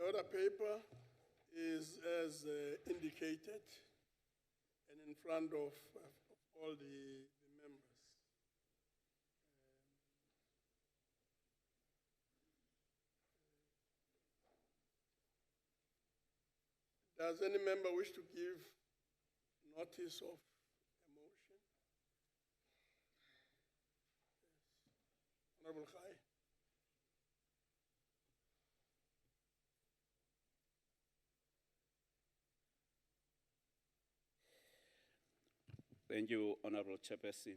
The other paper is as indicated and in front of all the members. Does any member wish to give notice of a motion? Yes. Honorable Khai. Thank you, Honorable Chairperson.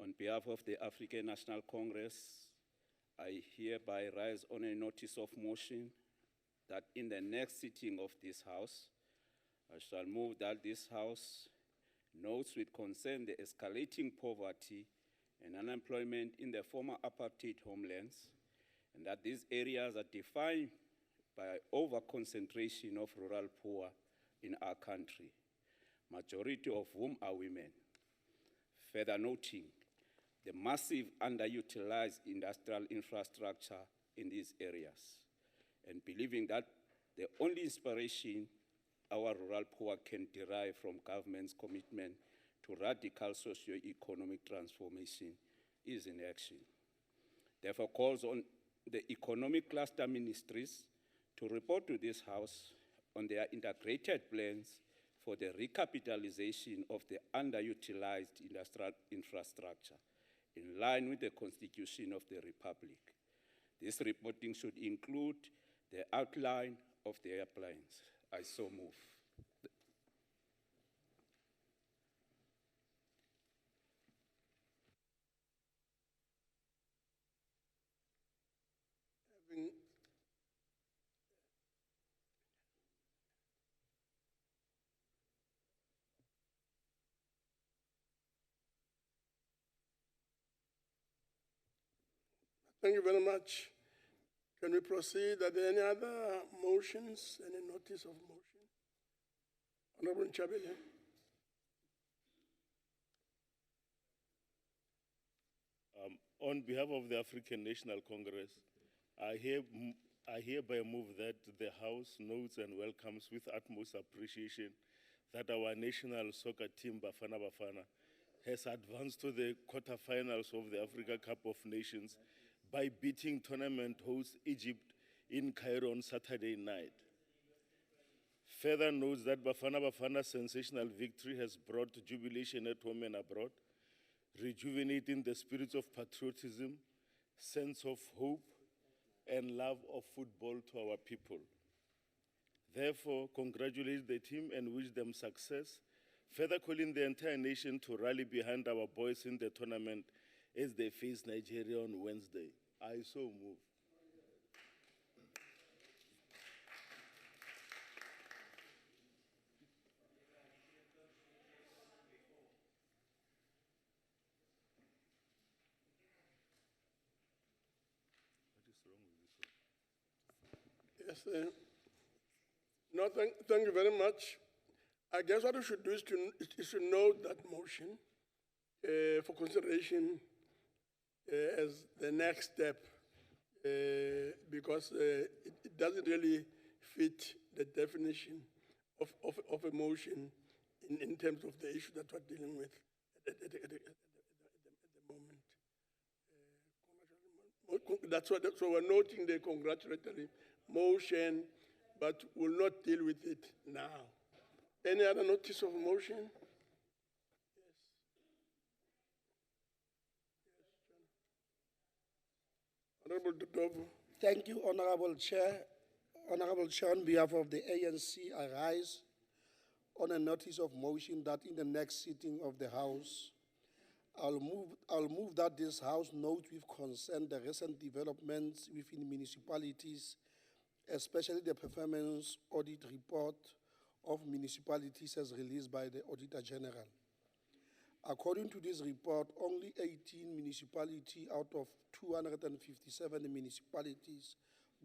On behalf of the African National Congress, I hereby rise on a notice of motion that in the next sitting of this House, I shall move that this House notes with concern the escalating poverty and unemployment in the former apartheid homelands, and that these areas are defined by over-concentration of rural poor in our country, majority of whom are women. Further noting the massive underutilized industrial infrastructure in these areas, and believing that the only inspiration our rural poor can derive from government's commitment to radical socio-economic transformation is in action. Therefore, calls on the economic cluster ministries to report to this House on their integrated plans for the recapitalization of the underutilized industrial infrastructure in line with the Constitution of the Republic. This reporting should include the outline of their plans. I so move. Thank you very much. Can we proceed? Are there any other motions, any notice of motion? Honorable Chabele. On behalf of the African National Congress, I hereby move that the House notes and welcomes with utmost appreciation that our national soccer team, Bafana Bafana, has advanced to the quarterfinals of the Africa Cup of Nations by beating tournament host Egypt in Cairo on Saturday night. Further notes that Bafana Bafana's sensational victory has brought jubilation at home and abroad, rejuvenating the spirits of patriotism, sense of hope, and love of football to our people. Therefore, congratulate the team and wish them success, further calling the entire nation to rally behind our boys in the tournament as they face Nigeria on Wednesday. I so move. Yes, no, thank you very much. I guess what we should do is to note that motion for consideration as the next step, because it doesn't really fit the definition of a motion in terms of the issue that we're dealing with at the moment. That's what, so we're noting the congratulatory motion, but will not deal with it now. Any other notice of motion? Yes. Honorable Dudovo. Thank you, Honorable Chair. Honorable Chair, on behalf of the ANC, I rise on a notice of motion that in the next sitting of the House, I'll move that this House note with concern the recent developments within municipalities, especially the performance audit report of municipalities as released by the Auditor General. According to this report, only 18 municipalities out of 257 municipalities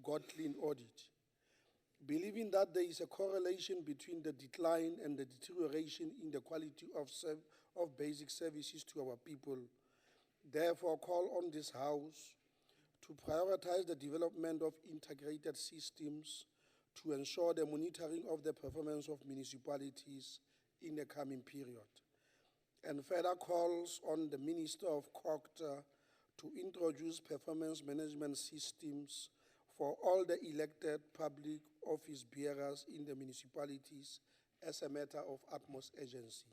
got clean audit. Believing that there is a correlation between the decline and the deterioration in the quality of basic services to our people, therefore call on this House to prioritize the development of integrated systems to ensure the monitoring of the performance of municipalities in the coming period, and further calls on the Minister of COGTA to introduce performance management systems for all the elected public office bearers in the municipalities as a matter of utmost urgency.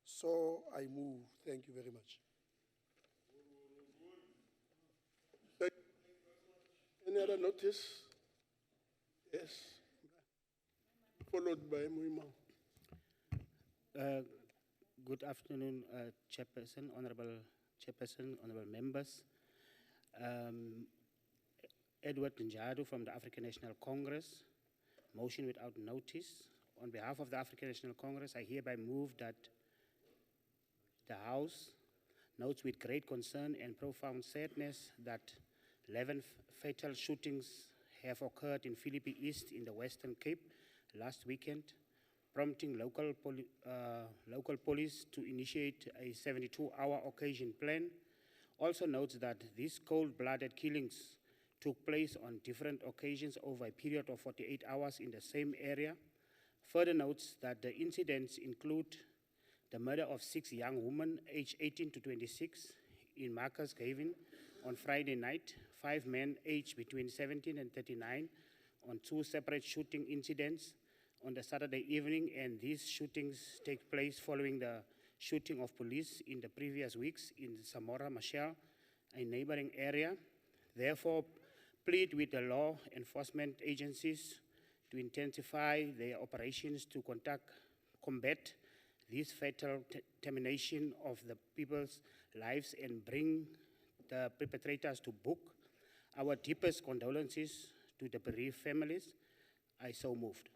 So I move. Thank you very much. Any other notice? Yes. Followed by Muimang. Good afternoon, Chairperson, Honorable members. Edward Njadu from the African National Congress, motion without notice. On behalf of the African National Congress, I hereby move that the House notes with great concern and profound sadness that 11 fatal shootings have occurred in Philippi East in the Western Cape last weekend, prompting local police to initiate a 72-hour occasion plan. Also notes that these cold-blooded killings took place on different occasions over a period of 48 hours in the same area. Further notes that the incidents include the murder of 6 young women aged 18 to 26 in Marcus Haven on Friday night, 5 men aged between 17 and 39 on 2 separate shooting incidents on the Saturday evening, and these shootings take place following the shooting of police in the previous weeks in Samora Machel, a neighboring area. Therefore, plead with the law enforcement agencies to intensify their operations to combat this fatal termination of the people's lives and bring the perpetrators to book. Our deepest condolences to the bereaved families. I so moved.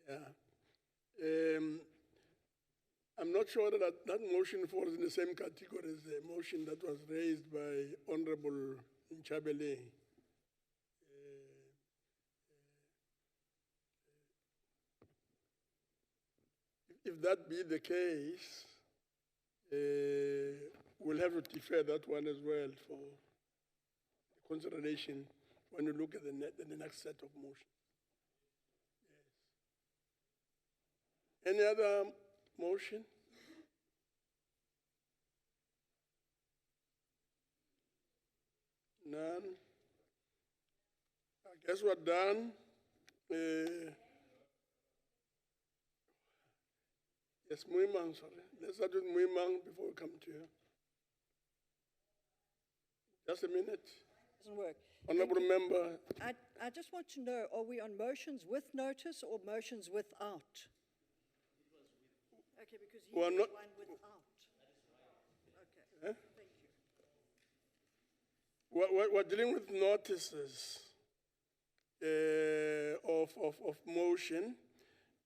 Yeah. I'm not sure that that motion falls in the same category as the motion that was raised by Honorable Nchabele. If that be the case, we'll have to defer that one as well for consideration when we look at the next set of motions. Yes. Any other motion? None. I guess we're done. Yes, Muimang, sorry. Let's start with Muimang before we come to you. Just a minute. Doesn't work. Honorable member. I just want to know, are we on motions with notice or motions without? Okay, because you We're did not- one without. Okay, Eh? thank you. We're dealing with notices of motion.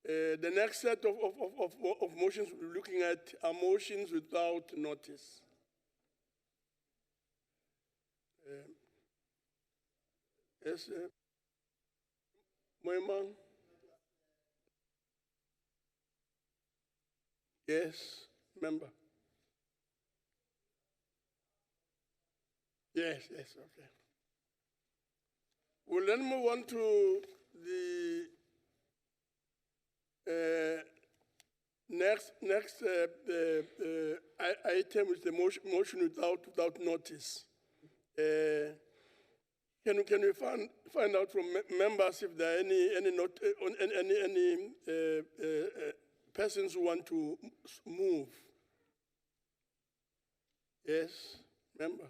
The next set of motions we're looking at are motions without notice. Yes, Moimang? Yes, member. Yes, okay. We'll then move on to the next item is the motion without notice. Can we find out from members if there are any persons who want to move? Yes, member.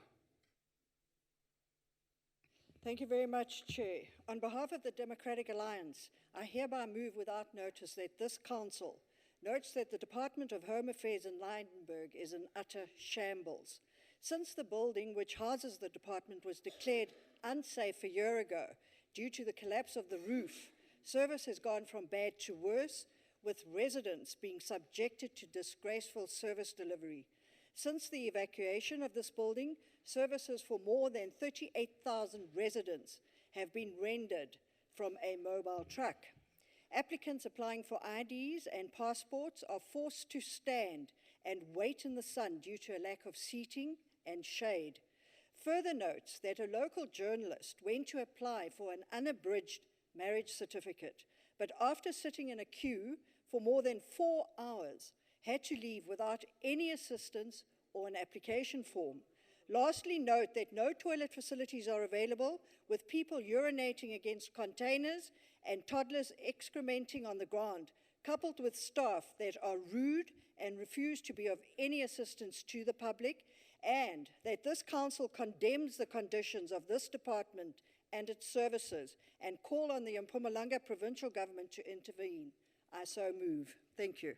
Thank you very much, Chair. On behalf of the Democratic Alliance, I hereby move without notice that this council notes that the Department of Home Affairs in Lydenburg is in utter shambles. Since the building which houses the department was declared unsafe a year ago due to the collapse of the roof, service has gone from bad to worse, with residents being subjected to disgraceful service delivery. Since the evacuation of this building, services for more than 38,000 residents have been rendered from a mobile truck. applicants applying for IDs and passports are forced to stand and wait in the sun due to a lack of seating and shade. Further notes that a local journalist went to apply for an unabridged marriage certificate, but after sitting in a queue for more than 4 hours, had to leave without any assistance or an application form. Lastly, note that no toilet facilities are available, with people urinating against containers and toddlers excrementing on the ground, coupled with staff that are rude and refuse to be of any assistance to the public, and that this council condemns the conditions of this department and its services and call on the Mpumalanga provincial government to intervene. I so move. Thank you.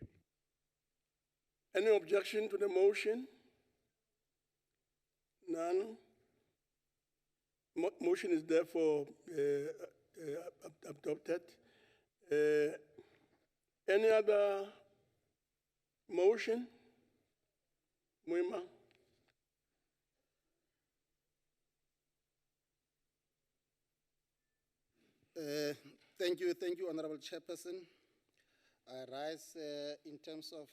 Any objection to the motion? None. Motion is therefore adopted. Any other motion? Muima? Thank you, Honorable Chairperson. I rise in terms of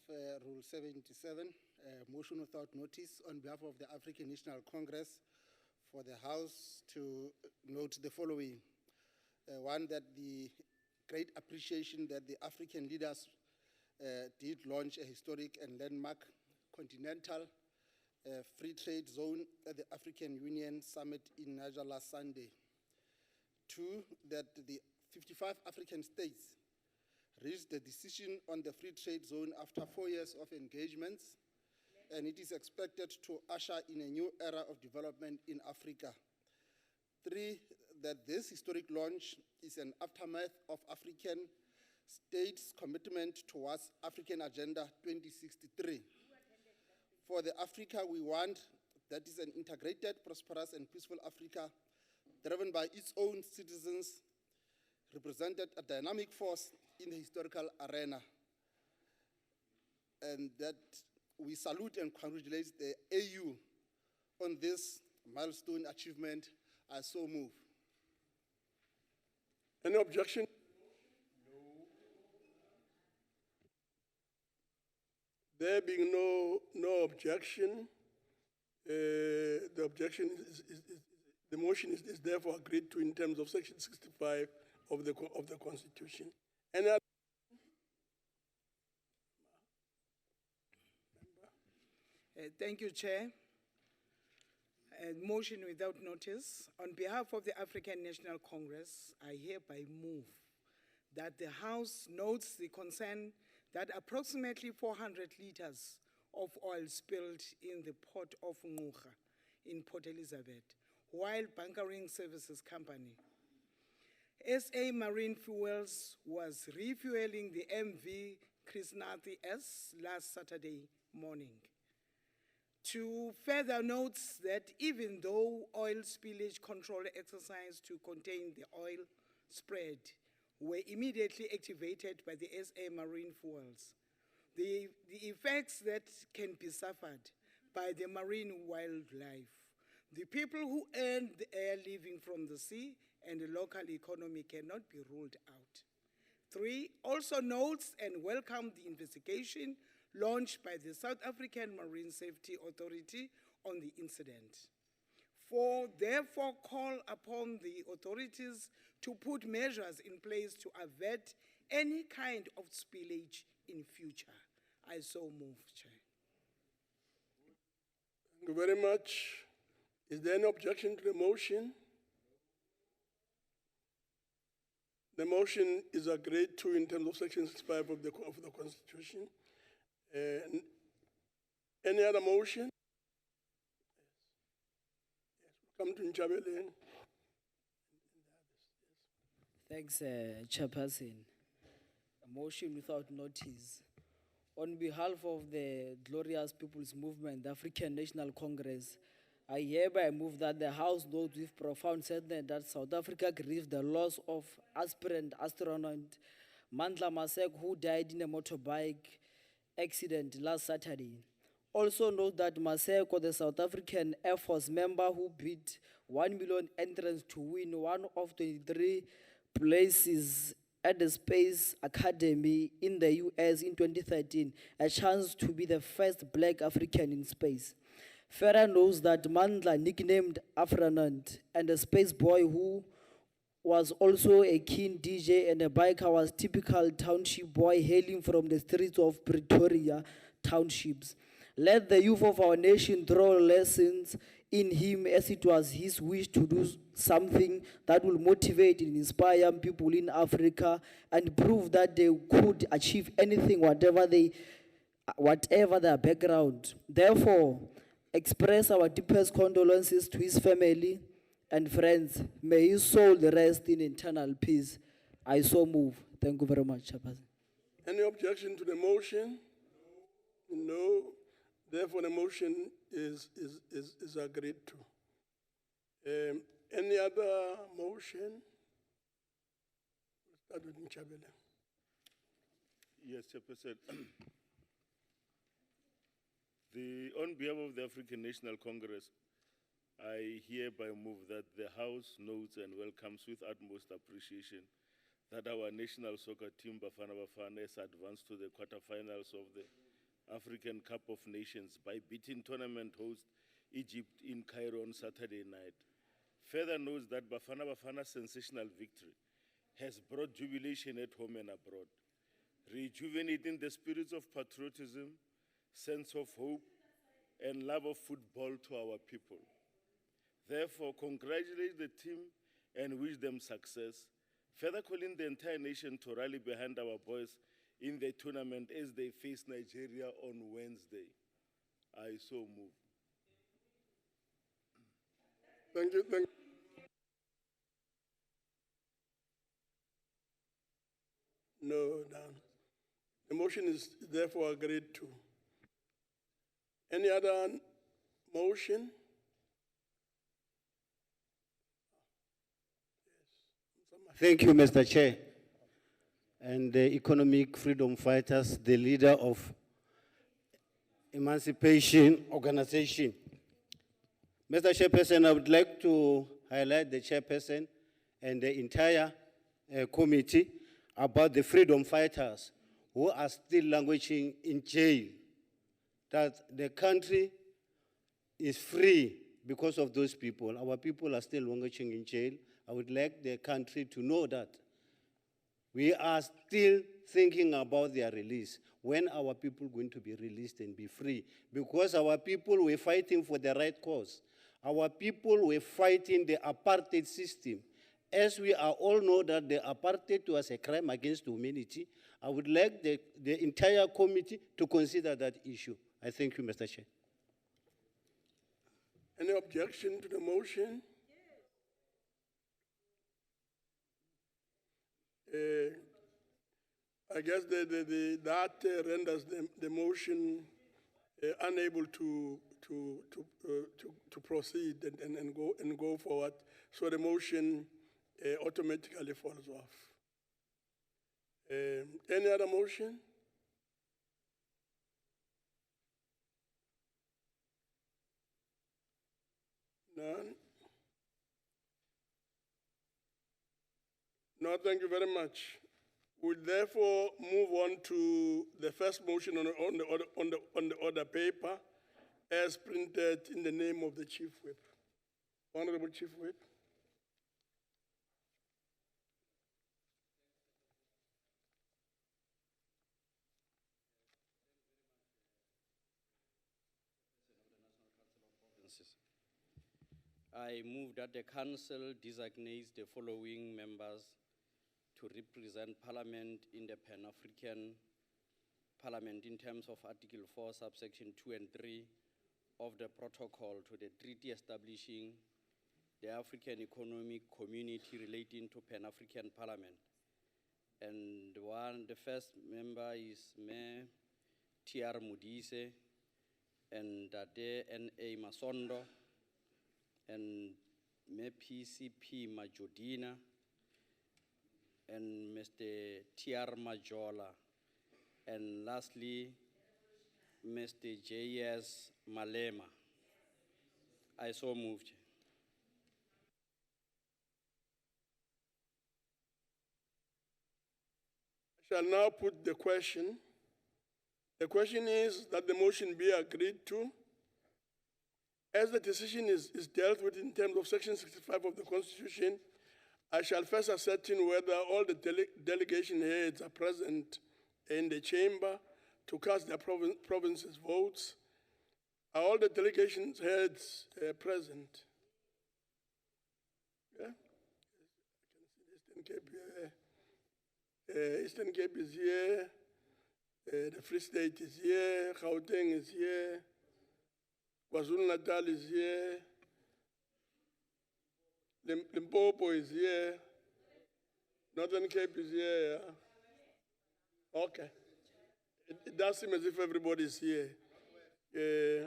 Rule 77, motion without notice on behalf of the African National Congress for the House to note the following. One, that the great appreciation that the African leaders did launch a historic and landmark continental free trade zone at the African Union Summit in Niger last Sunday. Two, that the 55 African states reached the decision on the free trade zone after 4 years of engagements, and it is expected to usher in a new era of development in Africa. Three, that this historic launch is an aftermath of African states' commitment towards African Agenda 2063. For the Africa we want, that is an integrated, prosperous, and peaceful Africa, driven by its own citizens, represented a dynamic force in the historical arena. And that we salute and congratulate the AU on this milestone achievement. I so move. Any objection? No. There being no objection, the motion is therefore agreed to in terms of Section 65 of the Constitution. Any other? Thank you, Chair. Motion without notice. On behalf of the African National Congress, I hereby move that the House notes the concern that approximately 400 liters of oil spilled in the port of Nguga in Port Elizabeth while bunkering services company. SA Marine Fuels was refueling the MV Krishnati S last Saturday morning. To further notes that even though oil spillage control exercises to contain the oil spread were immediately activated by the SA Marine Fuels, the effects that can be suffered by the marine wildlife, the people who earn their living from the sea, and the local economy cannot be ruled out. 3, also notes and welcomes the investigation launched by the South African Marine Safety Authority on the incident. 4, therefore call upon the authorities to put measures in place to avert any kind of spillage in future. I so move, Chair. Thank you very much. Is there any objection to the motion? The motion is agreed to in terms of Section 65 of the Constitution. Any other motion? Yes. Come to Nchabele. Thanks, Chairperson. A motion without notice. On behalf of the Glorious People's Movement, the African National Congress, I hereby move that the House notes with profound sadness that South Africa grieves the loss of aspirant astronaut Mandla Masek, who died in a motorbike accident last Saturday. Also note that Maseko, the South African Air Force member who bid 1 million entrants to win one of 23 places at the Space Academy in the US in 2013, a chance to be the first black African in space. Farah knows that Mandla, nicknamed Afranant, and a space boy who was also a keen DJ and a biker, was typical township boy hailing from the streets of Pretoria townships. Let the youth of our nation draw lessons in him, as it was his wish to do something that will motivate and inspire young people in Africa and prove that they could achieve anything, whatever their background. Therefore, express our deepest condolences to his family and friends. May his soul rest in eternal peace. I so move. Thank you very much, Chairperson. Any objection to the motion? No. Therefore, the motion is agreed to. Any other motion? Start with Nchabela. Yes, Chairperson. On behalf of the African National Congress, I hereby move that the House notes and welcomes with utmost appreciation that our national soccer team, Bafana Bafana, has advanced to the quarterfinals of the African Cup of Nations by beating tournament host Egypt in Cairo on Saturday night. Further notes that Bafana Bafana's sensational victory has brought jubilation at home and abroad, rejuvenating the spirits of patriotism, sense of hope, and love of football to our people. Therefore, congratulate the team and wish them success, further calling the entire nation to rally behind our boys in the tournament as they face Nigeria on Wednesday. I so move. Thank you. No, done. The motion is therefore agreed to. Any other motion? Thank you, Mr. Chair. And the economic freedom fighters, the leader of Emancipation Organization. Mr. Chairperson, I would like to highlight the chairperson and the entire committee about the freedom fighters who are still languishing in jail. That the country is free because of those people. Our people are still languishing in jail. I would like the country to know that we are still thinking about their release. When our people going to be released and be free? Because our people were fighting for the right cause. Our people were fighting the apartheid system. As we are all know that the apartheid was a crime against humanity, I would like the entire committee to consider that issue. I thank you, Mr. Chair. Any objection to the motion? I guess that renders the motion unable to proceed and go forward. So the motion automatically falls off. Any other motion? None? No, thank you very much. We'll therefore move on to the first motion on the order paper as printed in the name of the Chief Whip. Honorable Chief Whip. I move that the Council designates the following members to represent Parliament in the Pan-African Parliament in terms of Article 4, subsection 2 and 3 of the Protocol to the Treaty establishing the African Economic Community relating to Pan-African Parliament. And the first member is Mayor T.R. Modise and Dade N.A. Masondo, and PCP Majodina, and Mr. T.R. Majola, and lastly, Mr. J.S. Malema. I so moved. shall now put the question. The question is that the motion be agreed to. As the decision is dealt with in terms of Section 65 of the Constitution, I shall first ascertain whether all the delegation heads are present in the chamber to cast their province's votes. Are all the delegation heads present? Yeah? I can see the Eastern Cape here. Eastern Cape is here. The Free State is here. Gauteng is here. KwaZulu-Natal is here. Limpopo is here. Northern Cape is here. Yeah? Okay. It does seem as if everybody is here.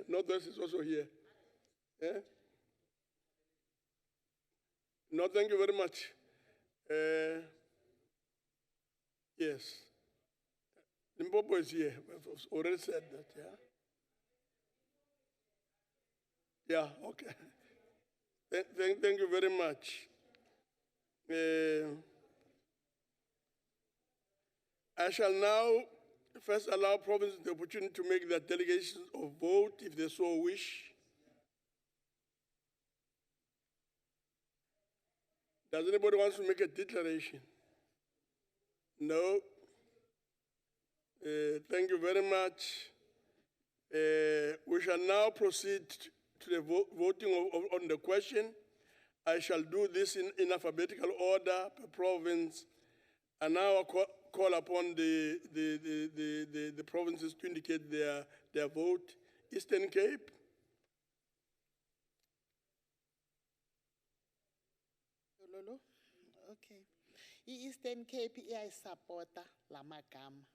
Northwest is also here. Yeah? No, thank you very much. Yes. Limpopo is here. I've already said that, yeah? Yeah, okay. Thank you very much. I shall now first allow provinces the opportunity to make their delegations of vote if they so wish. Does anybody want to make a declaration? No? Thank you very much. We shall now proceed to the voting on the question. I shall do this in alphabetical order per province. And now I call upon the provinces to indicate their vote. Eastern Cape. Lolo, okay. Eastern Cape iyayisupporta la magama.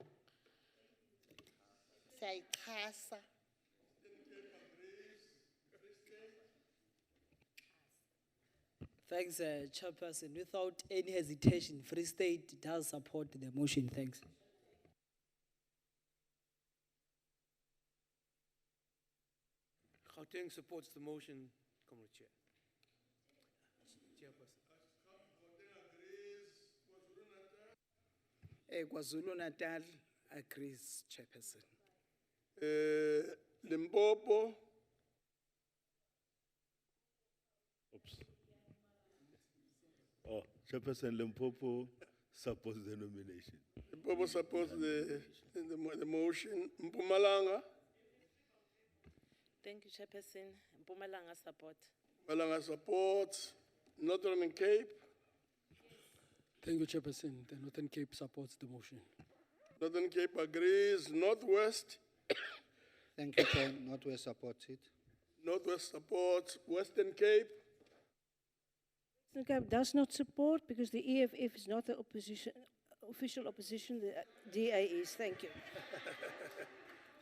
Siyayichasa. Thanks, Chairperson. Without any hesitation, Free State does support the motion. Thanks. Gauteng supports the motion, Comrade Chair. Chairperson. KwaZulu-Natal agrees, Chairperson. Limpopo. Oops. Oh, Chairperson, Limpopo supports the nomination. Limpopo supports the motion. Mpumalanga. Thank you, Chairperson. Mpumalanga support. Mpumalanga supports. Northern Cape. Thank you, Chairperson. The Northern Cape supports the motion. Northern Cape agrees. Northwest. Thank you, Chair. Northwest supports it. Northwest supports. Western Cape. Western Cape does not support because the EFF is not the opposition, official opposition, the DA is. Thank you.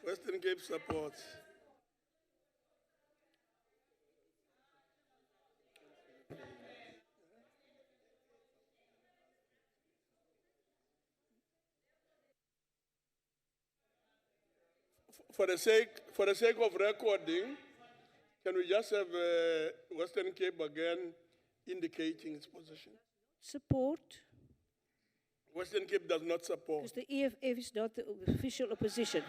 Western Cape supports. For the sake of recording, can we just have Western Cape again indicating its position? Support. Western Cape does not support. Because the EFF is not the official opposition.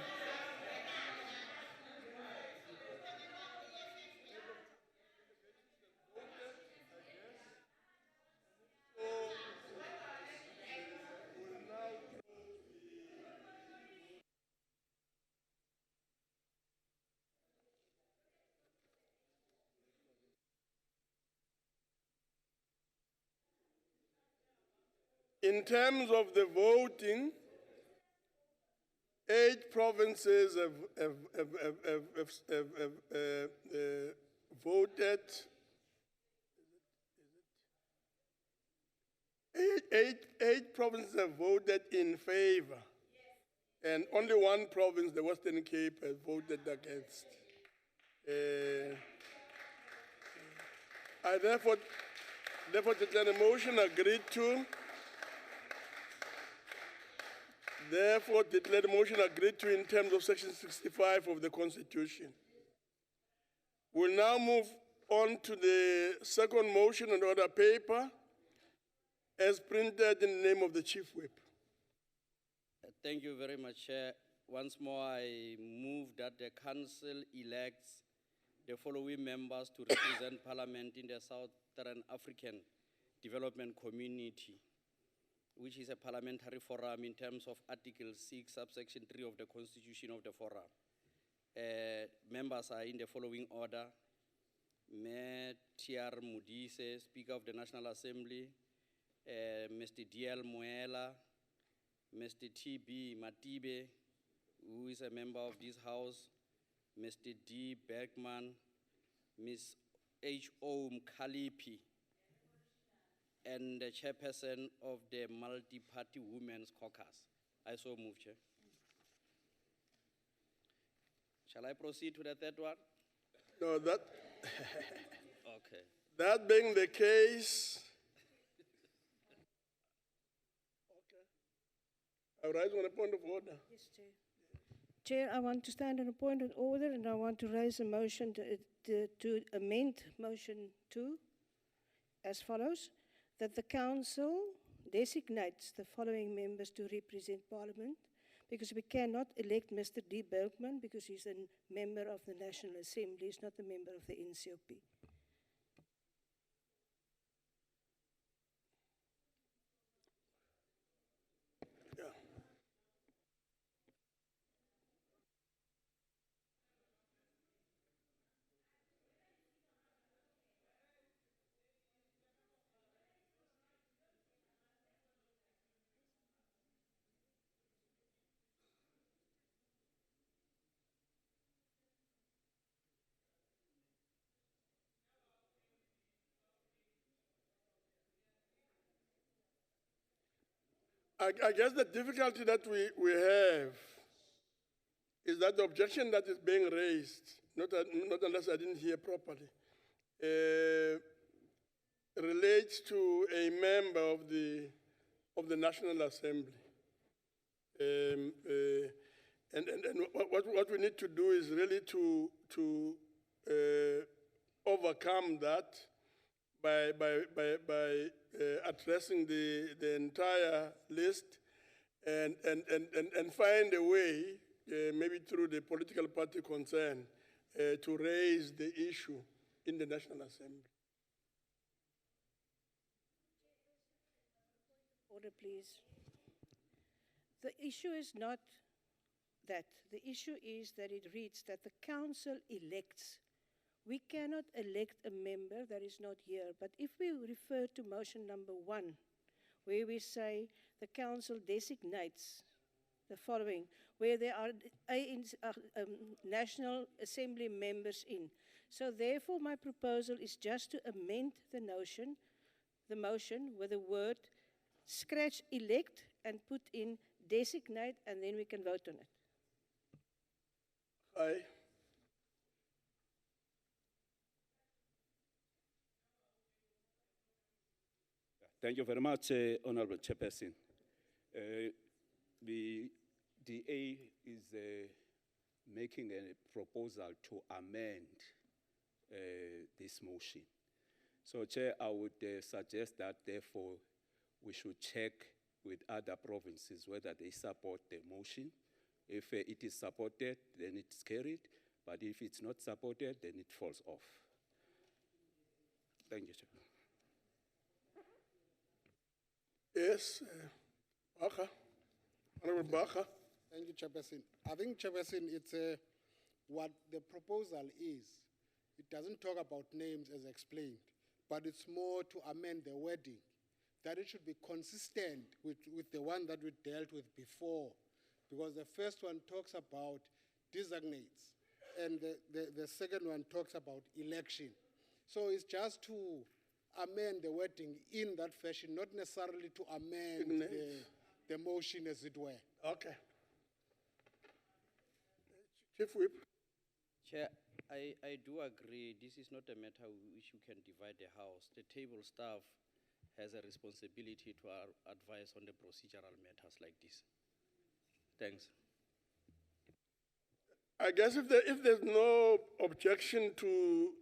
In terms of the voting, 8 provinces have voted. Eight provinces have voted in favor, and only one province, the Western Cape, has voted against. I therefore declare the motion agreed to. Therefore, declare the motion agreed to in terms of Section 65 of the Constitution. We'll now move on to the second motion on order paper, as printed in the name of the Chief Whip. Thank you very much, Chair. Once more, I move that the council elects the following members to represent Parliament in the Southern African Development Community, which is a parliamentary forum in terms of Article 6, subsection 3 of the Constitution of the Forum. Members are in the following order: Mayor T.R. Modise, Speaker of the National Assembly, Mr. D.L. Moela, Mr. T.B. Matibe, who is a member of this House, Mr. D. Bergman, Ms. H.O. Mkalipi, and the chairperson of the Multi-Party Women's Caucus. I so move, Chair. Shall I proceed to the third one? No, that, Okay. that being the case, I rise on a point of order. Yes, Chair. Chair, I want to stand on a point of order, and I want to raise a motion to amend motion 2 as follows: that the council designates the following members to represent Parliament, because we cannot elect Mr. D. Bergman because he's a member of the National Assembly, he's not a member of the NCOP. Yeah. I guess the difficulty that we have is that the objection that is being raised, not unless I didn't hear properly, relates to a member of the National Assembly. And what we need to do is really to overcome that by addressing the entire list and find a way, maybe through the political party concerned, to raise the issue in the National Assembly. Order, please. The issue is not that. The issue is that it reads that the council elects. We cannot elect a member that is not here. But if we refer to motion number 1, where we say the council designates the following, where there are National Assembly members in. So therefore, my proposal is just to amend the motion with the word scratch elect and put in designate, and then we can vote on it. Aye. Thank you very much, Honorable Chairperson. The DA is making a proposal to amend this motion. So, Chair, I would suggest that, therefore, we should check with other provinces whether they support the motion. If it is supported, then it's carried. But if it's not supported, then it falls off. Thank you, Chair. Yes, Bacher. Honorable Bacher. Thank you, Chairperson. I think, Chairperson, it's what the proposal is. It doesn't talk about names as explained, but it's more to amend the wording, that it should be consistent with the one that we dealt with before, because the first one talks about designates, and the second one talks about election. So it's just to amend the wording in that fashion, not necessarily to amend the motion, as it were. Okay. Chief Whip. Chair, I do agree. This is not a matter which you can divide the House. The table staff has a responsibility to advise on the procedural matters like this. Thanks. I guess if there's no objection to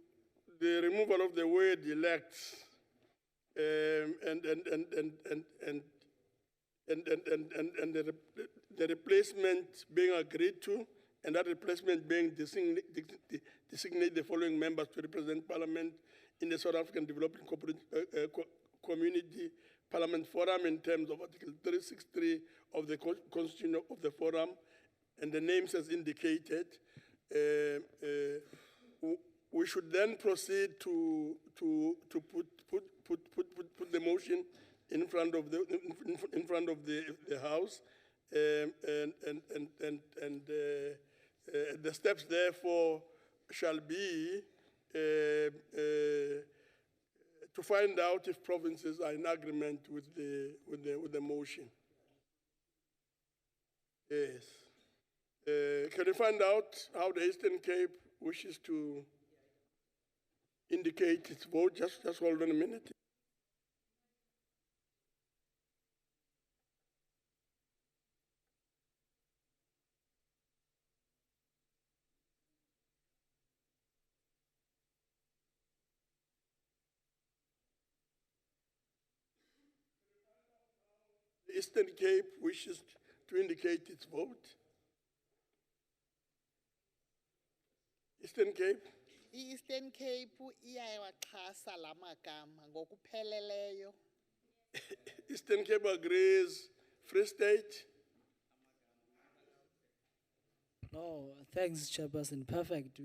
the removal of the word elects, and the replacement being agreed to, and that replacement being designate the following members to represent Parliament in the South African Development Community Parliament Forum in terms of Article 363 of the Constitution of the Forum, and the names as indicated. We should then proceed to put the motion in front of the House, and the steps therefore shall be to find out if provinces are in agreement with the motion. Yes. Can you find out how the Eastern Cape wishes to indicate its vote? Just hold on a minute. The Eastern Cape wishes to indicate its vote. Eastern Cape? I-Eastern Cape iyawaxhasa la magama ngokupheleleyo. Eastern Cape agrees. Free State? No, thanks, Chairperson. Perfect.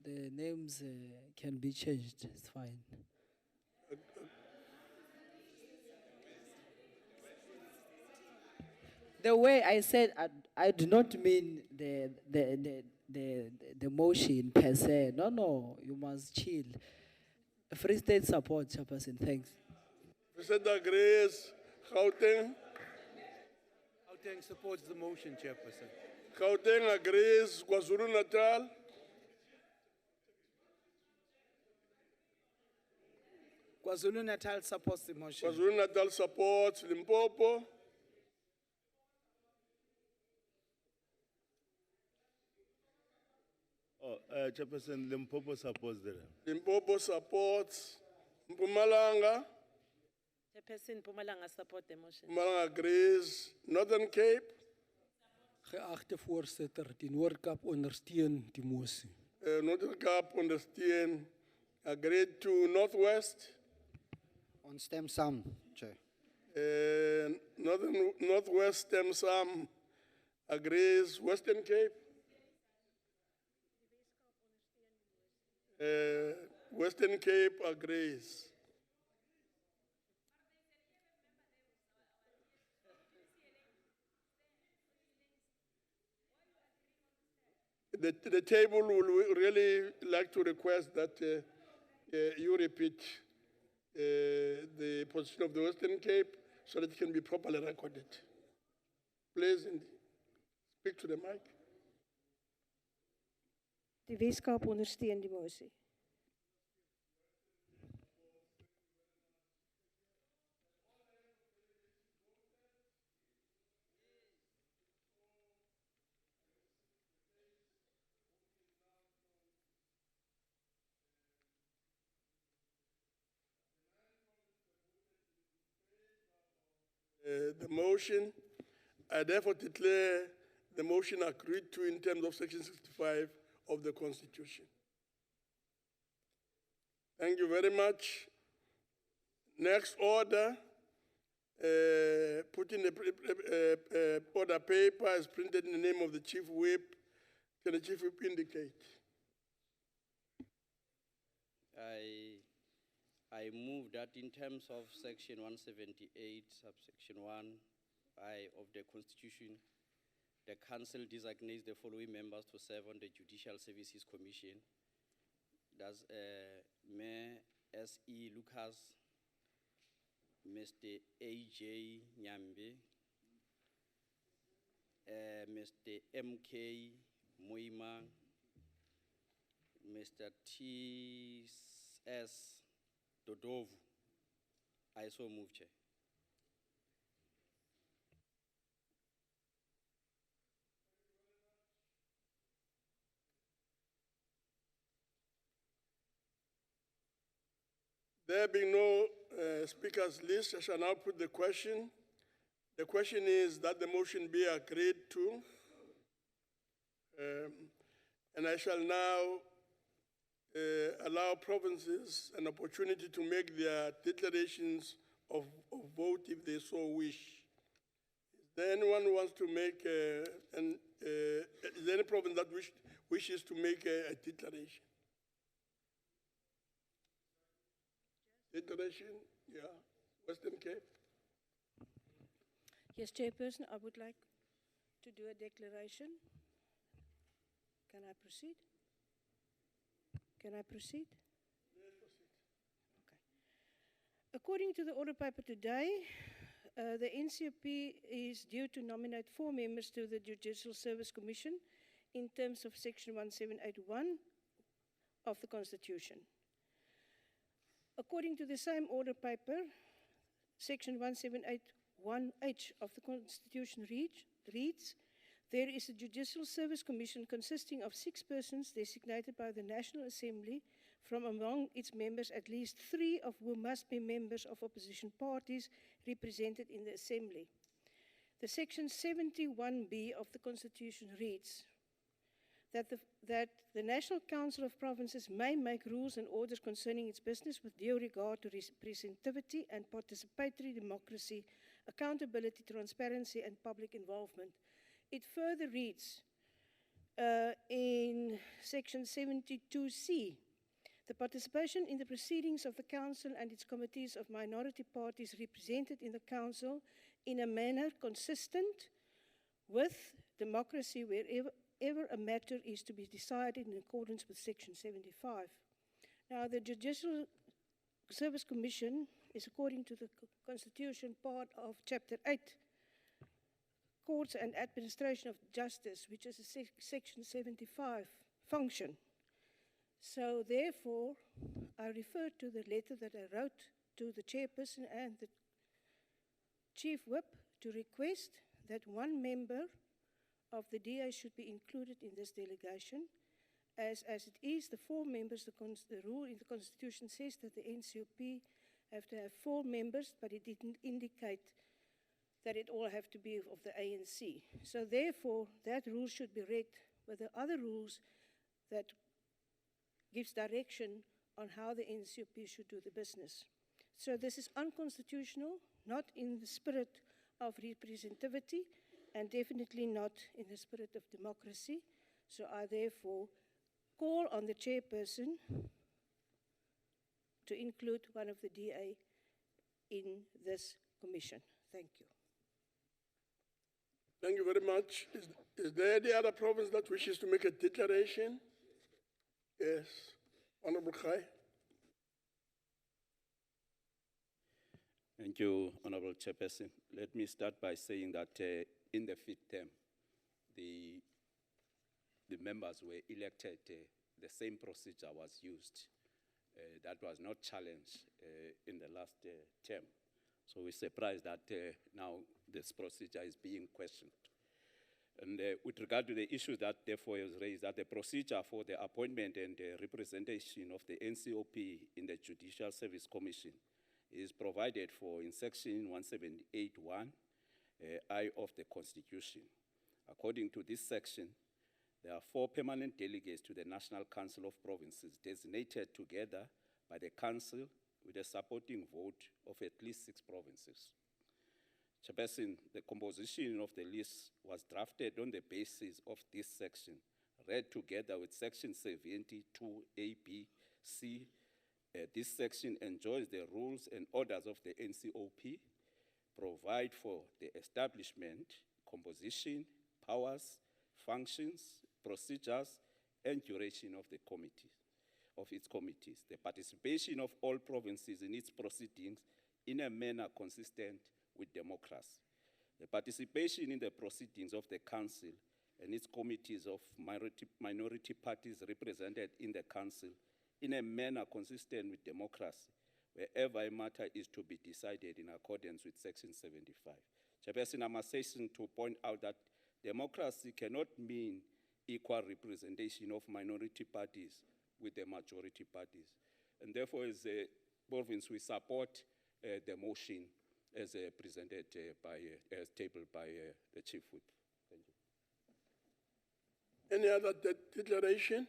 The names can be changed. It's fine. The way I said, I do not mean the motion per se. No, you must chill. Free State support, Chairperson. Thanks. Free State agrees. Gauteng? Gauteng supports the motion, Chairperson. Gauteng agrees. KwaZulu Natal? KwaZulu Natal supports the motion. KwaZulu Natal supports. Limpopo? Chairperson, Limpopo supports the. Limpopo supports. Mpumalanga? Chairperson, Mpumalanga support the motion. Mpumalanga agrees. Northern Cape? Geachte voorzitter, die Noord-Kaap ondersteun die motie. Northern Cape ondersteun. Agreed to Northwest? On stem saam, Chair. Northwest stem some agrees. Western Cape? Western Cape agrees. The table will really like to request that you repeat the position of the Western Cape so that it can be properly recorded. Please speak to the mic. Die Weskaap ondersteun die motie. The motion, I therefore declare the motion agreed to in terms of Section 65 of the Constitution. Thank you very much. Next order, put in the order paper is printed in the name of the Chief Whip. Can the Chief Whip indicate? I move that in terms of Section 178, subsection 1I of the Constitution, the Council designates the following members to serve on the Judicial Services Commission. That's Mayor S.E. Lucas, Mr. A.J. Nyambe, Mr. M.K. Moima, Mr. T.S. Dodovu. I so move, Chair. There being no speakers list, I shall now put the question The question is that the motion be agreed to. And I shall now allow provinces an opportunity to make their declarations of vote if they so wish. Is there anyone who wants to make, is there any province that wishes to make a declaration? Declaration, yeah, Western Cape. Yes, Chairperson, I would like to do a declaration. Can I proceed? Can I proceed? Yes, proceed. Okay. According to the order paper today, the NCOP is due to nominate 4 members to the Judicial Service Commission in terms of Section 1781 of the Constitution. According to the same order paper, Section 1781H of the Constitution reads, there is a Judicial Service Commission consisting of 6 persons designated by the National Assembly, from among its members at least 3 of whom must be members of opposition parties represented in the Assembly. The Section 71B of the Constitution reads that the National Council of Provinces may make rules and orders concerning its business with due regard to representativity and participatory democracy, accountability, transparency, and public involvement. It further reads in Section 72C, the participation in the proceedings of the Council and its committees of minority parties represented in the Council in a manner consistent with democracy wherever a matter is to be decided in accordance with Section 75. Now, the Judicial Service Commission is, according to the Constitution, part of Chapter 8, Courts and Administration of Justice, which is a Section 75 function. So therefore, I refer to the letter that I wrote to the chairperson and the chief whip to request that 1 member of the DA should be included in this delegation. As it is, the 4 members, the rule in the Constitution says that the NCOP have to have 4 members, but it didn't indicate that it all have to be of the ANC. So therefore, that rule should be read with the other rules that gives direction on how the NCOP should do the business. So this is unconstitutional, not in the spirit of representativity, and definitely not in the spirit of democracy. So I therefore call on the chairperson to include one of the DA in this commission. Thank you. Thank you very much. Is there any other province that wishes to make a declaration? Yes, Honorable Khai. Thank you, Honorable Chairperson. Let me start by saying that in the 5th term, the members were elected, the same procedure was used. That was not challenged in the last term. So we're surprised that now this procedure is being questioned. And with regard to the issue that therefore was raised, that the procedure for the appointment and representation of the NCOP in the Judicial Service Commission is provided for in Section 1781 I of the Constitution. According to this section, there are 4 permanent delegates to the National Council of Provinces designated together by the Council with a supporting vote of at least 6 provinces. Chairperson, the composition of the list was drafted on the basis of this section, read together with Section 72A, B, C. This section enjoins the rules and orders of the NCOP, provide for the establishment, composition, powers, functions, procedures, and duration of the committee, of its committees, the participation of all provinces in its proceedings in a manner consistent with democracy, the participation in the proceedings of the Council and its committees of minority parties represented in the Council in a manner consistent with democracy, wherever a matter is to be decided in accordance with Section 75. Chairperson, I'm asking to point out that democracy cannot mean equal representation of minority parties with the majority parties. And therefore, as a province, we support the motion as presented as tabled by the Chief Whip. Thank you. Any other declaration?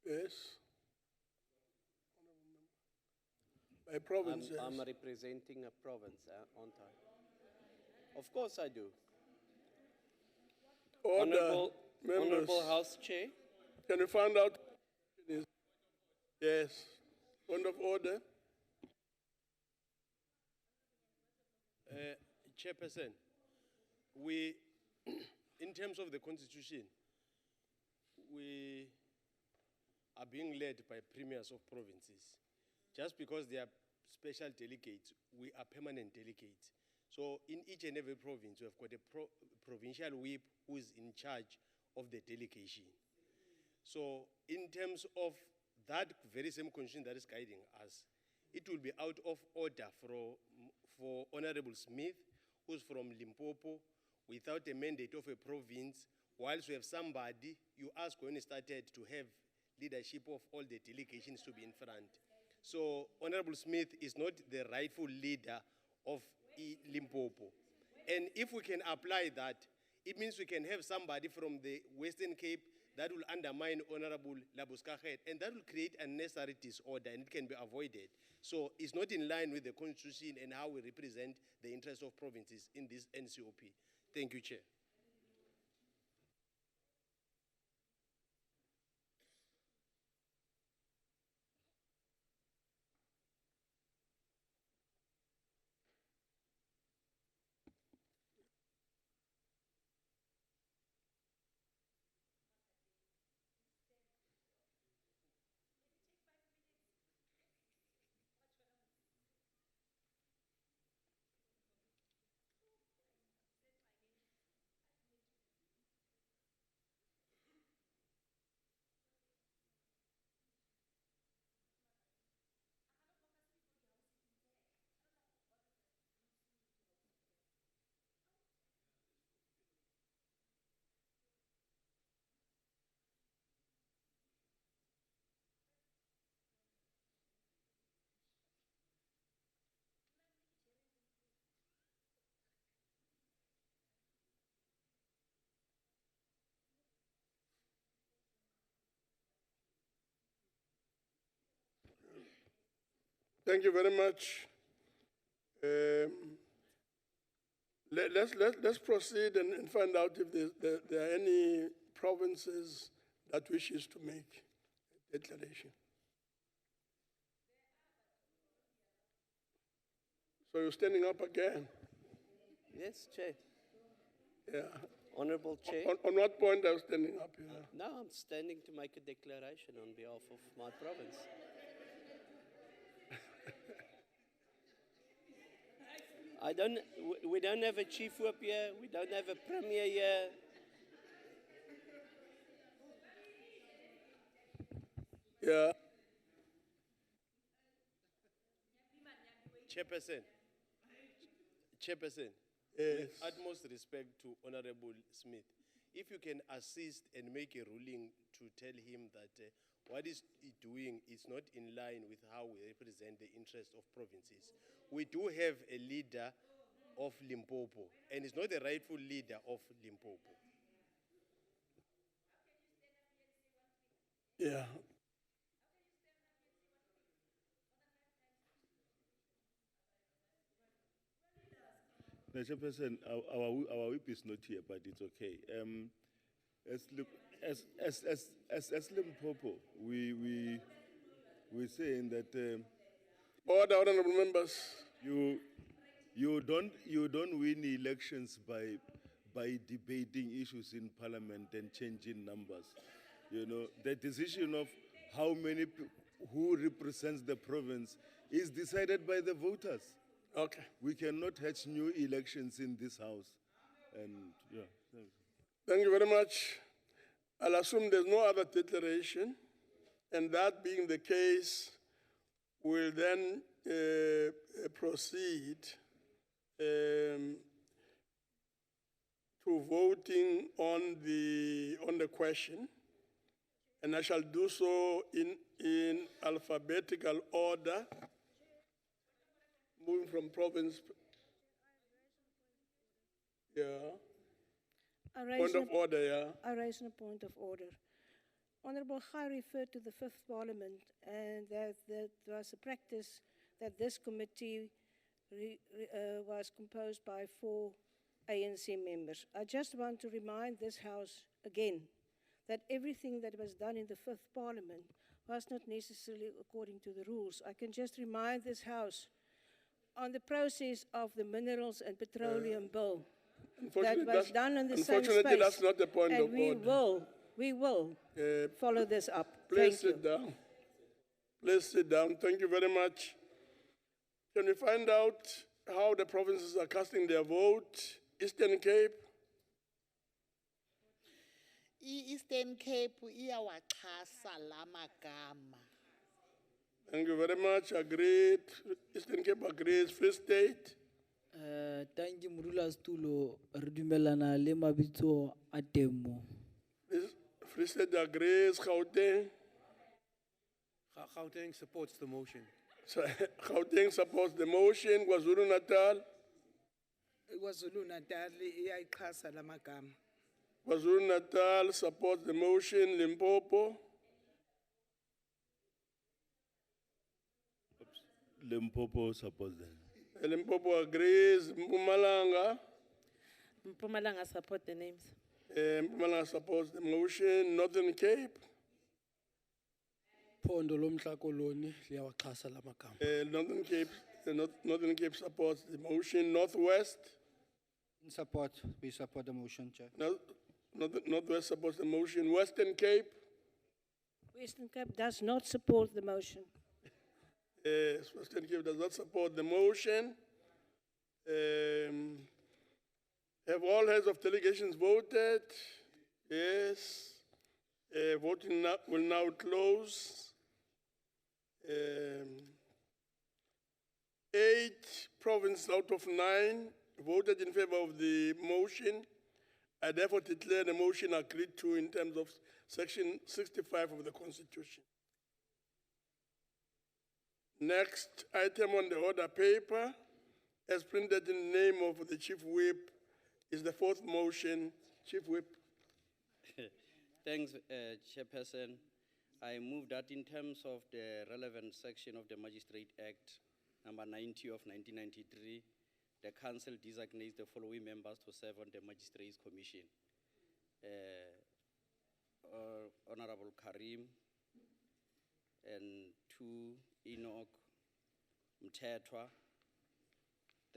Yes. By province, yes. I'm representing a province, aren't I? Of course I do. Order, members. Honorable House Chair. Can you find out? Yes. Point of order. Chairperson, we, in terms of the Constitution, we are being led by premiers of provinces. Just because they are special delegates, we are permanent delegates. So in each and every province, we have got a provincial whip who is in charge of the delegation. So in terms of that very same constitution that is guiding us, it will be out of order for Honorable Smith, who's from Limpopo, without a mandate of a province, whilst we have somebody, you asked when he started to have leadership of all the delegations to be in front. So Honorable Smith is not the rightful leader of Limpopo. And if we can apply that, it means we can have somebody from the Western Cape that will undermine Honorable Labuskaget, and that will create unnecessary disorder, and it can be avoided. So it's not in line with the Constitution and how we represent the interests of provinces in this NCOP. Thank you, Chair. Thank you very much. Let's proceed and find out if there are any provinces that wishes to make a declaration. So you're standing up again? Yes, Chair. Yeah. Honorable Chair. On what point are you standing up here? No, I'm standing to make a declaration on behalf of my province. We don't have a chief whip here, we don't have a premier here. Yeah. Chairperson, yes. With utmost respect to Honorable Smith, if you can assist and make a ruling to tell him that what he's doing is not in line with how we represent the interests of provinces. We do have a leader of Limpopo, and he's not the rightful leader of Limpopo. Yeah. No, Chairperson, our whip is not here, but it's okay. As Limpopo, we're saying that Order, honorable members. You don't win elections by debating issues in Parliament and changing numbers. You know, the decision of how many who represents the province is decided by the voters. Okay. We cannot hatch new elections in this house. And yeah. Thank you very much. I'll assume there's no other declaration, and that being the case, we'll then proceed to voting on the question. and I shall do so in alphabetical order, moving from province. Yeah. Point of order, yeah. I raise a point of order. Honorable Ghai referred to the Fifth Parliament and that was a practice that this committee was composed by 4 ANC members. I just want to remind this House again that everything that was done in the Fifth Parliament was not necessarily according to the rules. I can just remind this House on the process of the Minerals and Petroleum Bill that was done in the same space. Unfortunately, that's not the point and of order. We will follow this up. Please Thank you. sit down. Please sit down. Thank you very much. Can we find out how the provinces are casting their vote? Eastern Cape? Eastern Cape iyawaxhasa la magama. Thank you very much. Agreed. Eastern Cape agrees. Free State? Thank you, Murula Stulo, Rudumelana, Lema Bito, Atemo. Free State agrees. Gauteng? Gauteng supports the motion. So, Gauteng supports the motion. KwaZulu Natal? KwaZulu Natal iyaxhasa la magama. KwaZulu Natal supports the motion. Limpopo? Limpopo supports them. Limpopo agrees. Mpumalanga? Mpumalanga support the names. Mpumalanga supports the motion. Northern Cape? Phondo lomntla koloni liyawaxhasa la magama. Northern Cape supports the motion. Northwest? In support, we support the motion, Chair. Northwest supports the motion. Western Cape? Western Cape does not support the motion. Yes, Western Cape does not support the motion. Have all heads of delegations voted? Yes. Voting will now close. 8 provinces out of 9 voted in favor of the motion. I therefore declare the motion agreed to in terms of Section 65 of the Constitution. Next item on the order paper, as printed in the name of the Chief Whip, is the 4th motion. Chief Whip. Thanks, Chairperson. I move that in terms of the relevant section of the Magistrate Act, number 90 of 1993, the Council designates the following members to serve on the Magistrates Commission. Honorable Karim, and 2, Enoch Mtetwa,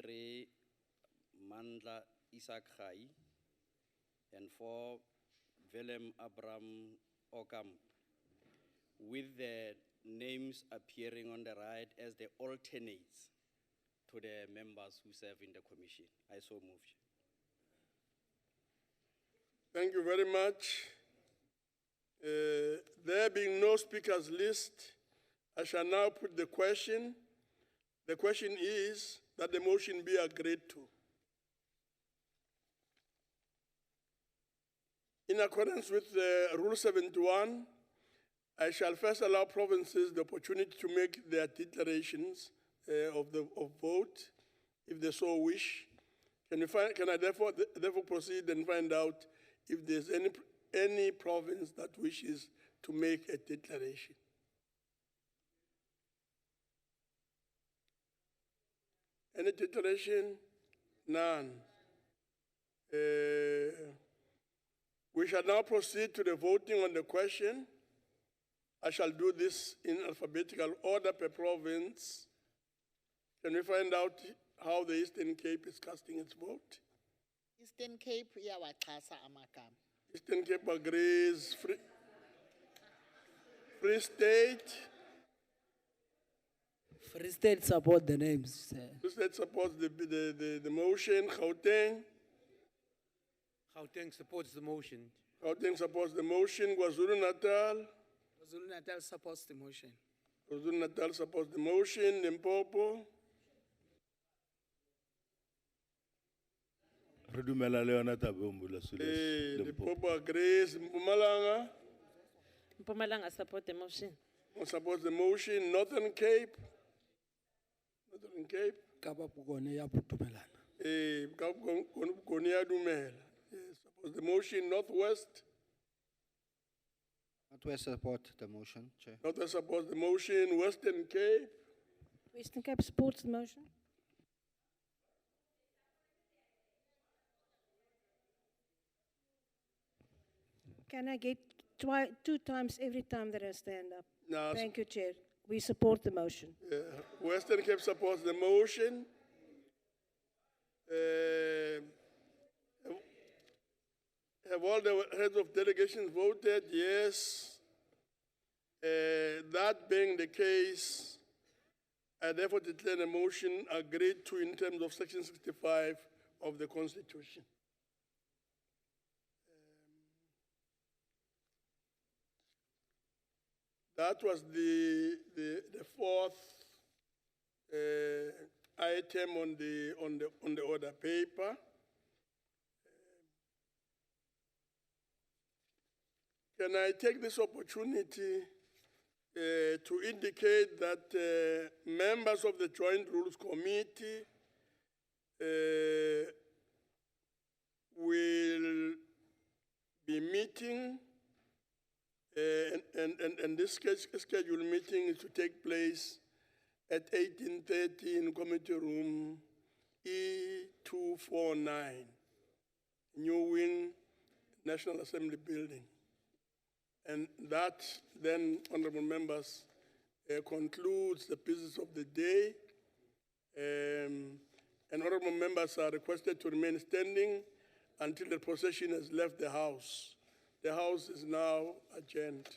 3, Mandla Isaac Ghai, and 4, Willem Abraham Okam, with the names appearing on the right as the alternates to the members who serve in the commission. I so move. Thank you very much. There being no speakers list, I shall now put the question. The question is that the motion be agreed to. In accordance with Rule 71, I shall first allow provinces the opportunity to make their declarations of vote, if they so wish. Can I therefore proceed and find out if there's any province that wishes to make a declaration? Any declaration? None. We shall now proceed to the voting on the question. I shall do this in alphabetical order per province. Can we find out how the Eastern Cape is casting its vote? Eastern Cape iyawaxhasa amagama. Eastern Cape agrees. Free State? Free State support the names. Free State supports the motion. Gauteng? Gauteng supports the motion. Gauteng supports the motion. KwaZulu Natal? KwaZulu Natal supports the motion. KwaZulu Natal supports the motion. Limpopo? Redumela Leona Tabe Umbula Sules. Limpopo agrees. Mpumalanga? Mpumalanga support the motion. Who supports the motion? Northern Cape? Northern Cape? Kapa Bokone ya Putumelana. Konia Dumela. Yes, suppose the motion. Northwest? Northwest support the motion, Chair. Northwest supports the motion. Western Cape? Western Cape supports the motion. Can I get 2 times every time that I stand up? No, Thank you, Chair. We support the motion. Western Cape supports the motion. Have all the heads of delegations voted? Yes. That being the case, I therefore declare the motion agreed to in terms of Section 65 of the Constitution. That was the fourth item on the order paper. Can I take this opportunity to indicate that members of the Joint Rules Committee will be meeting, and this scheduled meeting is to take place at 18:30 in Committee Room E249, New Wing National Assembly Building. And that then, honorable members, concludes the business of the day. And honorable members are requested to remain standing until the procession has left the House. The House is now adjourned.